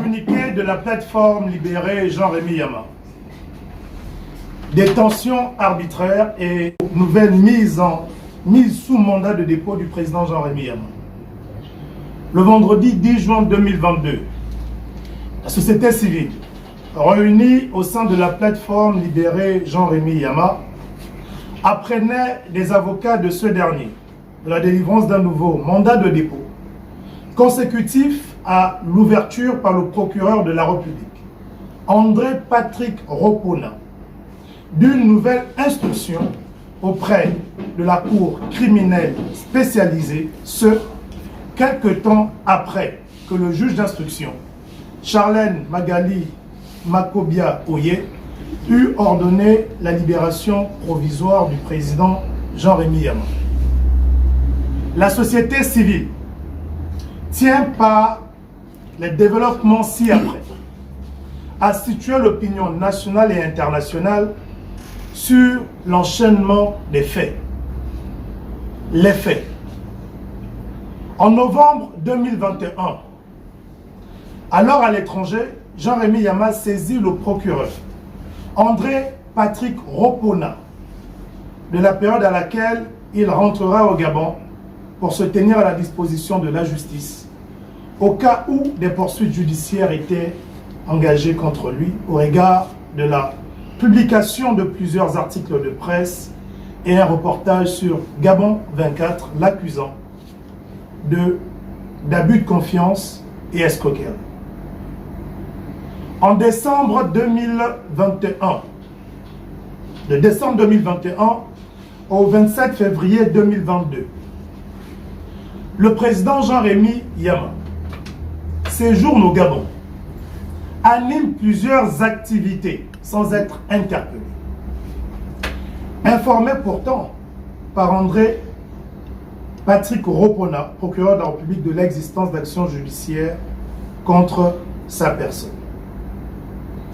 Communiqué de la plateforme libérée Jean-Rémy Yama. Détention arbitraire et nouvelle mise sous mandat de dépôt du président Jean-Rémy Yama. Le vendredi 10 juin 2022, la société civile, réunie au sein de la plateforme libérée Jean-Rémy Yama, apprenait des avocats de ce dernier de la délivrance d'un nouveau mandat de dépôt consécutif à l'ouverture par le procureur de la République, André Patrick Ropona, d'une nouvelle instruction auprès de la Cour criminelle spécialisée, ce, quelque temps après que le juge d'instruction, Charlène Magali Makobia Oye, eut ordonné la libération provisoire du président Jean-Rémy Yama. La société civile tient par les développements ci-après à situer l'opinion nationale et internationale sur l'enchaînement des faits. Les faits. En novembre 2021, alors à l'étranger, Jean-Rémy Yama saisit le procureur André Patrick Ropona de la période à laquelle il rentrera au Gabon pour se tenir à la disposition de la justice au cas où des poursuites judiciaires étaient engagées contre lui au regard de la publication de plusieurs articles de presse et un reportage sur Gabon 24 l'accusant d'abus de confiance et escroquerie. En décembre 2021, de décembre 2021 au 27 février 2022, le président Jean-Rémy Yama séjourne au Gabon, anime plusieurs activités sans être interpellé. Informé pourtant par André Patrick Ropona, procureur de la République, de l'existence d'actions judiciaires contre sa personne.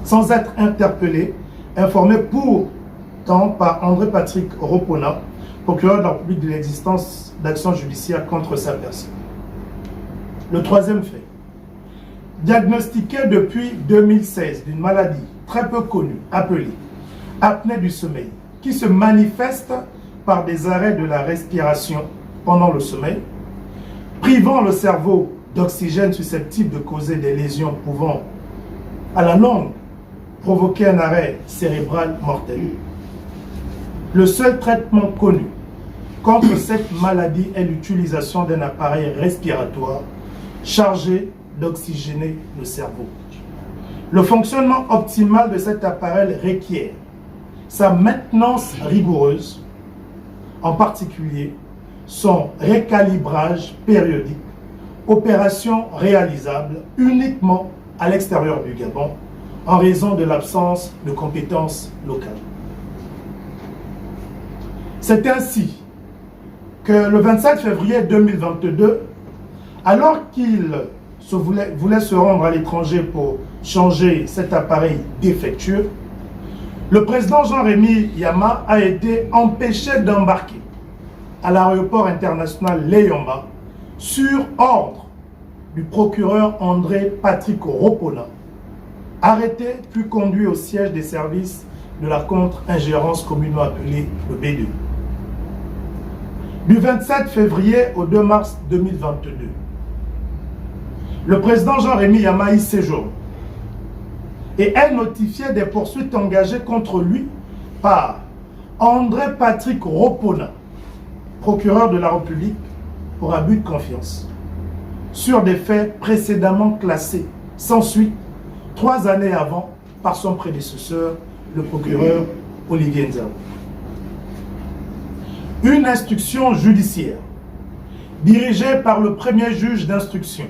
Sans être interpellé, informé pourtant par André Patrick Ropona, procureur de la République, de l'existence d'actions judiciaires contre sa personne. Le troisième fait. Diagnostiqué depuis 2016 d'une maladie très peu connue, appelée apnée du sommeil, qui se manifeste par des arrêts de la respiration pendant le sommeil, privant le cerveau d'oxygène susceptible de causer des lésions pouvant, à la longue, provoquer un arrêt cérébral mortel. Le seul traitement connu contre cette maladie est l'utilisation d'un appareil respiratoire chargé d'oxygéner le cerveau. Le fonctionnement optimal de cet appareil requiert sa maintenance rigoureuse, en particulier son recalibrage périodique, opération réalisable uniquement à l'extérieur du Gabon en raison de l'absence de compétences locales. C'est ainsi que le 27 février 2022, alors qu'il voulait se rendre à l'étranger pour changer cet appareil défectueux, le président Jean-Rémy Yama a été empêché d'embarquer à l'aéroport international Léomba sur ordre du procureur André Patrick Ropona, arrêté puis conduit au siège des services de la contre-ingérence communément appelée le B2. Du 27 février au 2 mars 2022, le président Jean-Rémy Yama y séjourne et est notifié des poursuites engagées contre lui par André Patrick Ropona, procureur de la République pour abus de confiance, sur des faits précédemment classés sans suite 3 années avant par son prédécesseur, le procureur Olivier Nzao. Une instruction judiciaire dirigée par le premier juge d'instruction,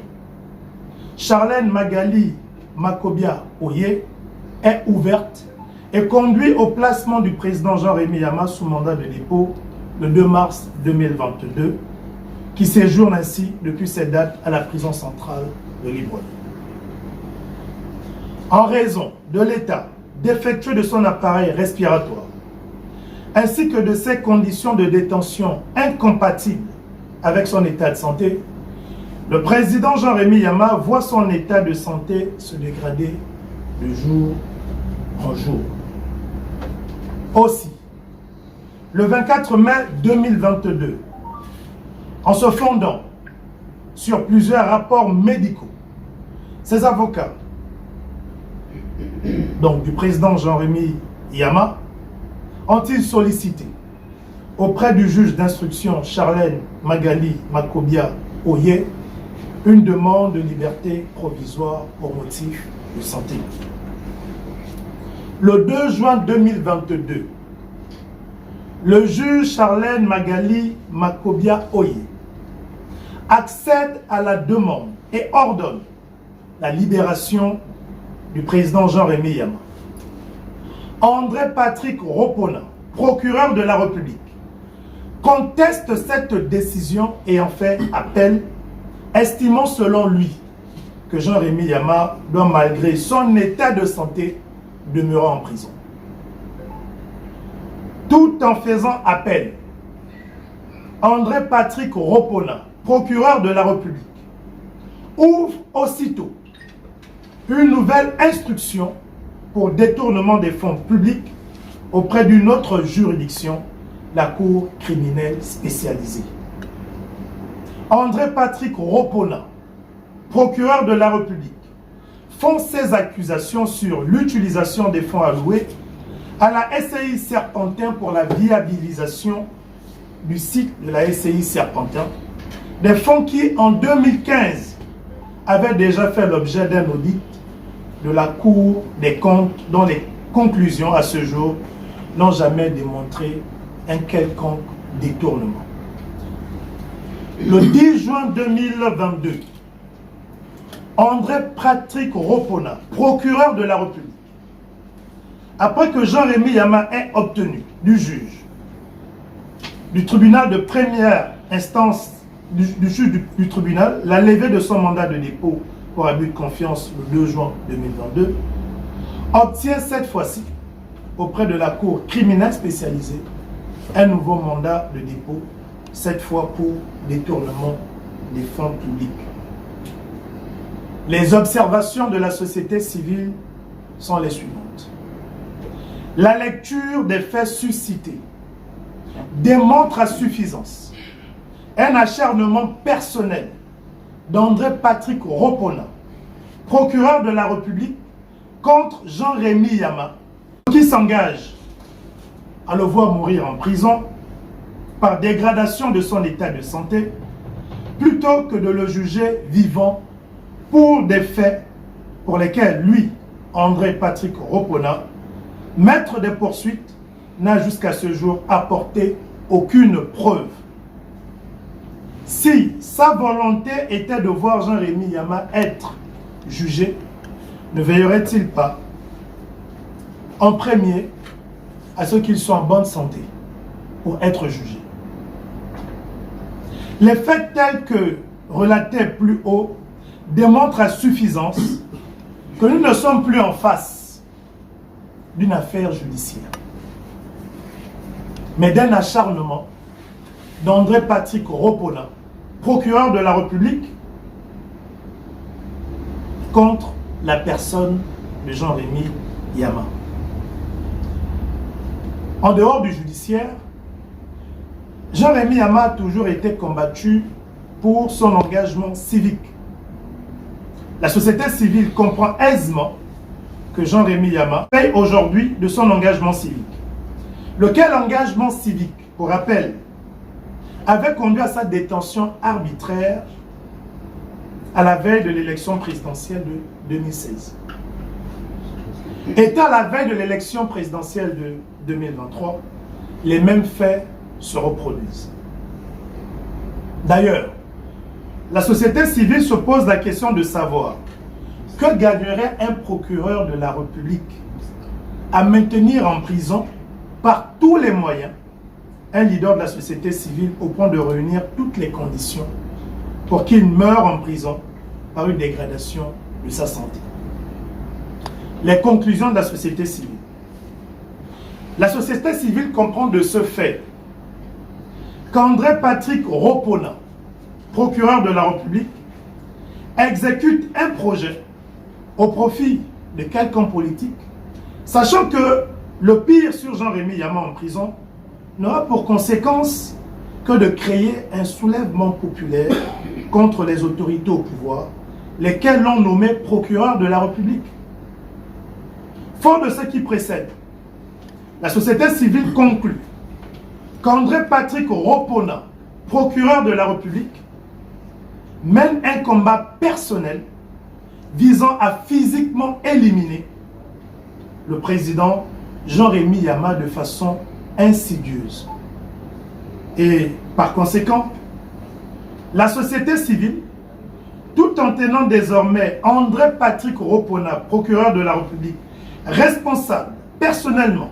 Charlène Magali Makobia Oye, est ouverte et conduit au placement du président Jean-Rémy Yama sous mandat de dépôt le 2 mars 2022, qui séjourne ainsi depuis cette date à la prison centrale de Libreville. En raison de l'état défectueux de son appareil respiratoire, ainsi que de ses conditions de détention incompatibles avec son état de santé, Le président Jean-Rémy Yama voit son état de santé se dégrader de jour en jour. Aussi, le 24 mai 2022, en se fondant sur plusieurs rapports médicaux, ses avocats, donc du président Jean-Rémy Yama, ont-ils sollicité auprès du juge d'instruction Charlène Magali Makobia Oye une demande de liberté provisoire pour motif de santé. Le 2 juin 2022, le juge Charlène Magali Makobia Oye accède à la demande et ordonne la libération du président Jean-Rémy Yama. André Patrick Ropona, procureur de la République, conteste cette décision et en fait appel, estimant selon lui que Jean-Rémy Yama doit, malgré son état de santé, demeurer en prison. Tout en faisant appel, André Patrick Ropona, procureur de la République, ouvre aussitôt une nouvelle instruction pour détournement des fonds publics auprès d'une autre juridiction, la Cour criminelle spécialisée. André Patrick Ropona, procureur de la République, font ses accusations sur l'utilisation des fonds alloués à la SCI Serpentin pour la viabilisation du site de la SCI Serpentin, des fonds qui, en 2015, avaient déjà fait l'objet d'un audit de la Cour des comptes dont les conclusions à ce jour n'ont jamais démontré un quelconque détournement. Le 10 juin 2022, André Patrick Ropona, procureur de la République, après que Jean-Rémy Yama ait obtenu du juge du tribunal de première instance, du juge du tribunal, la levée de son mandat de dépôt pour abus de confiance le 2 juin 2022, obtient cette fois-ci, auprès de la Cour criminelle spécialisée, un nouveau mandat de dépôt, cette fois pour détournement des fonds publics. Les observations de la société civile sont les suivantes. La lecture des faits suscités démontre à suffisance un acharnement personnel d'André Patrick Ropona, procureur de la République, contre Jean-Rémy Yama, qui s'engage à le voir mourir en prison par dégradation de son état de santé, plutôt que de le juger vivant pour des faits pour lesquels lui, André Patrick Ropona, maître des poursuites, n'a jusqu'à ce jour apporté aucune preuve. Si sa volonté était de voir Jean-Rémy Yama être jugé, ne veillerait-il pas en premier à ce qu'il soit en bonne santé pour être jugé? Les faits tels que relatés plus haut démontrent à suffisance que nous ne sommes plus en face d'une affaire judiciaire, mais d'un acharnement d'André Patrick Ropona, procureur de la République, contre la personne de Jean-Rémy Yama. En dehors du judiciaire, Jean-Rémy Yama a toujours été combattu pour son engagement civique. La société civile comprend aisément que Jean-Rémy Yama paye aujourd'hui de son engagement civique. Lequel engagement civique, pour rappel, avait conduit à sa détention arbitraire à la veille de l'élection présidentielle de 2016. Étant à la veille de l'élection présidentielle de 2023, les mêmes faits se reproduisent. D'ailleurs, la société civile se pose la question de savoir que gagnerait un procureur de la République à maintenir en prison par tous les moyens un leader de la société civile au point de réunir toutes les conditions pour qu'il meure en prison par une dégradation de sa santé. Les conclusions de la société civile. La société civile comprend de ce fait qu'André Patrick Ropona, procureur de la République, exécute un projet au profit de quelqu'un politique, sachant que le pire sur Jean-Rémy Yama en prison n'aura pour conséquence que de créer un soulèvement populaire contre les autorités au pouvoir, lesquelles l'ont nommé procureur de la République. Fort de ce qui précède, la société civile conclut qu'André Patrick Ropona, procureur de la République, mène un combat personnel visant à physiquement éliminer le président Jean-Rémy Yama de façon insidieuse. Et par conséquent, la société civile, tout en tenant désormais André Patrick Ropona, procureur de la République, responsable personnellement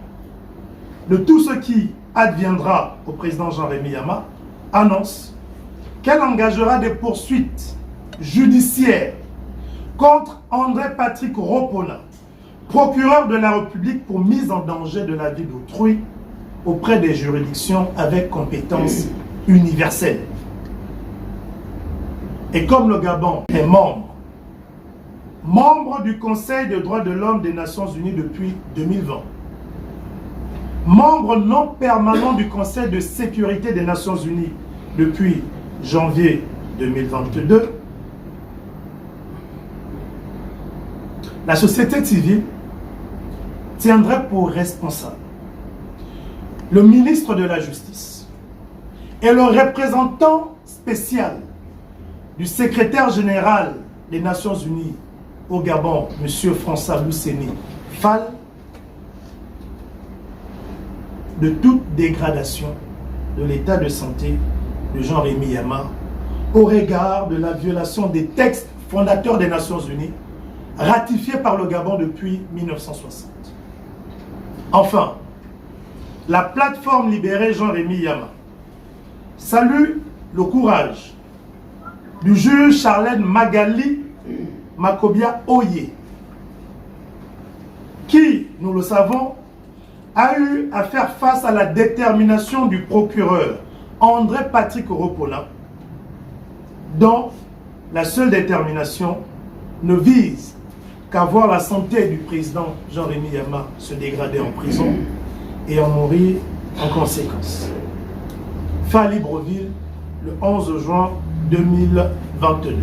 de tout ce qui adviendra au président Jean-Rémy Yama, annonce qu'elle engagera des poursuites judiciaires contre André Patrick Ropona, procureur de la République, pour mise en danger de la vie d'autrui auprès des juridictions avec compétence universelle. Et comme le Gabon est membre du Conseil des droits de l'homme des Nations Unies depuis 2020, membre non permanent du Conseil de sécurité des Nations Unies depuis janvier 2022, la société civile tiendrait pour responsable le ministre de la Justice et le représentant spécial du secrétaire général des Nations Unies au Gabon, M. François Lousseni Fall, de toute dégradation de l'état de santé de Jean-Rémy Yama au regard de la violation des textes fondateurs des Nations Unies ratifiés par le Gabon depuis 1960. Enfin, la plateforme libérée Jean-Rémy Yama salue le courage du juge Charlène Magali Makobia Oye, qui, nous le savons, a eu à faire face à la détermination du procureur André Patrick Ropona, dont la seule détermination ne vise qu'à voir la santé du président Jean-Rémy Yama se dégrader en prison et en mourir en conséquence. Fin Libreville, le 11 juin 2022.